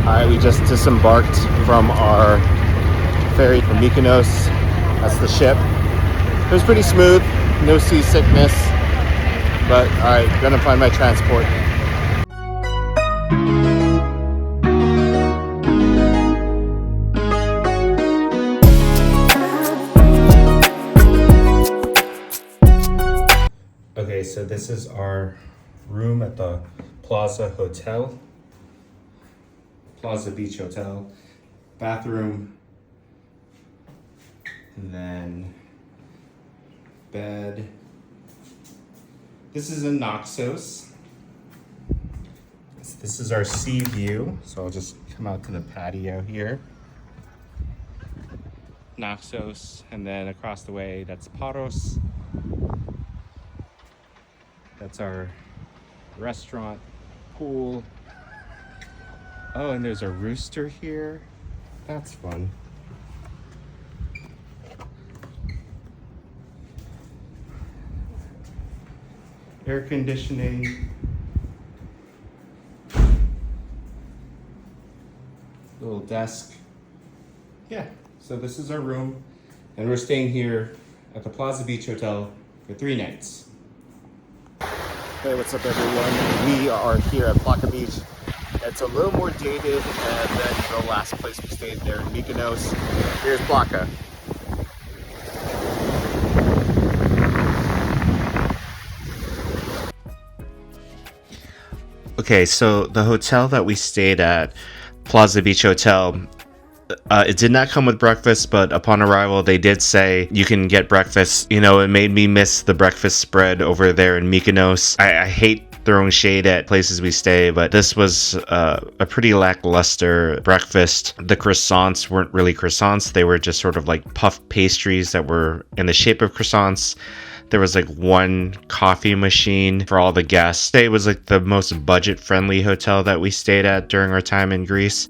Alright, we just disembarked from our ferry from Mykonos. That's the ship. It was pretty smooth, no seasickness, but alright, gonna find my transport. Okay, so this is our room at the Plaza Beach Hotel. Bathroom, and then bed. This is in Naxos. This is our sea view, so I'll just come out to the patio here. Naxos, and then across the way, that's Paros. That's our restaurant, pool. Oh, and there's a rooster here. That's fun. Air conditioning. Little desk. Yeah, so this is our room. And we're staying here at the Plaza Beach Hotel for 3 nights. Hey, what's up everyone? We are here at Plaza Beach. It's a little more dated than the last place we stayed there in Mykonos. Here's Plaza. Okay, so the hotel that we stayed at, Plaza Beach Hotel, it did not come with breakfast, but upon arrival they did say you can get breakfast. You know, it made me miss the breakfast spread over there in Mykonos. I hate throwing shade at places we stay, but this was a pretty lackluster breakfast. The croissants weren't really croissants. They were just sort of like puff pastries that were in the shape of croissants. There was like one coffee machine for all the guests. It was like the most budget-friendly hotel that we stayed at during our time in Greece.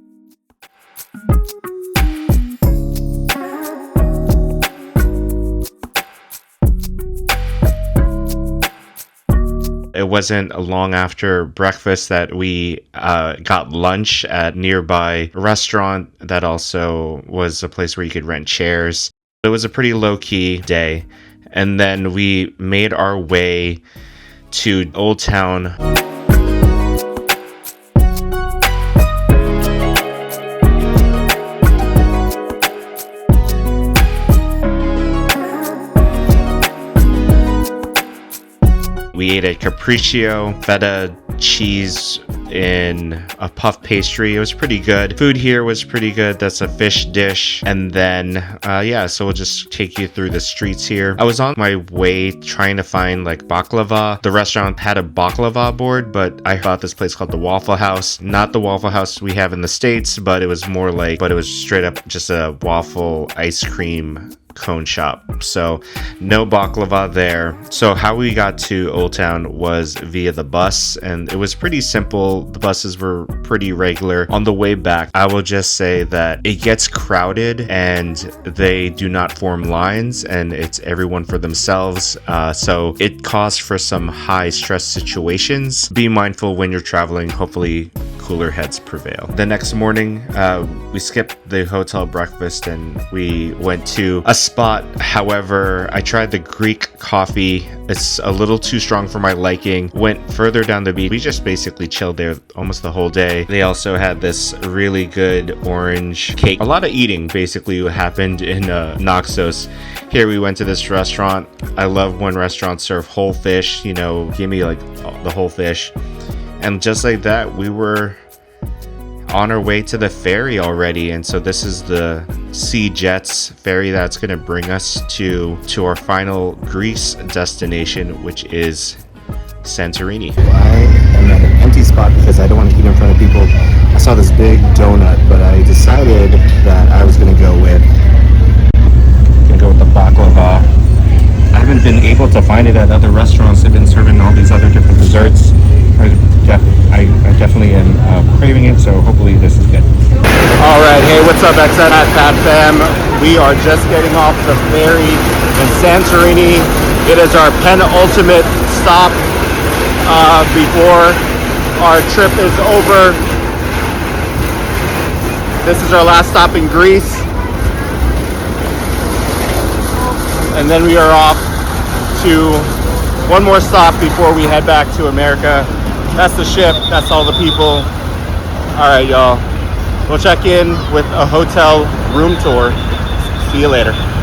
It wasn't long after breakfast that we got lunch at nearby restaurant that also was a place where you could rent chairs. It was a pretty low-key day. And then we made our way to Old Town. We ate a capriccio, feta cheese in a puff pastry. It was pretty good. Food here was pretty good. That's a fish dish. And then, yeah, so we'll just take you through the streets here. I was on my way trying to find like baklava. The restaurant had a baklava board, but I thought this place called the Waffle House. Not the Waffle House we have in the States, but it was more like, but it was straight up just a waffle ice cream cone shop. So no baklava there. So how we got to Old Town was via the bus, and it was pretty simple. The buses were pretty regular. On the way back, I will just say that it gets crowded and they do not form lines, and it's everyone for themselves. So it calls for some high stress situations. Be mindful when you're traveling. Hopefully cooler heads prevail. The next morning, we skipped the hotel breakfast and we went to a spot. However, I tried the Greek coffee. It's a little too strong for my liking. Went further down the beach. We just basically chilled there almost the whole day. They also had this really good orange cake. A lot of eating basically happened in Naxos. Here we went to this restaurant. I love when restaurants serve whole fish, you know, give me like the whole fish. And just like that, we were on our way to the ferry already. And so this is the Sea Jets ferry that's going to bring us to our final Greece destination, which is Santorini. I am at an empty spot because I don't want to eat in front of people. I saw this big donut, but I decided that I was going to go with the baklava. I haven't been able to find it at other restaurants. They've been serving all these other different desserts. I definitely am craving it, so hopefully this is good. All right, hey, what's up, XNAT Pad Fam? We are just getting off the ferry in Santorini. It is our penultimate stop before our trip is over. This is our last stop in Greece. And then we are off to one more stop before we head back to America. That's the ship, that's all the people. All right, y'all. We'll check in with a hotel room tour. See you later.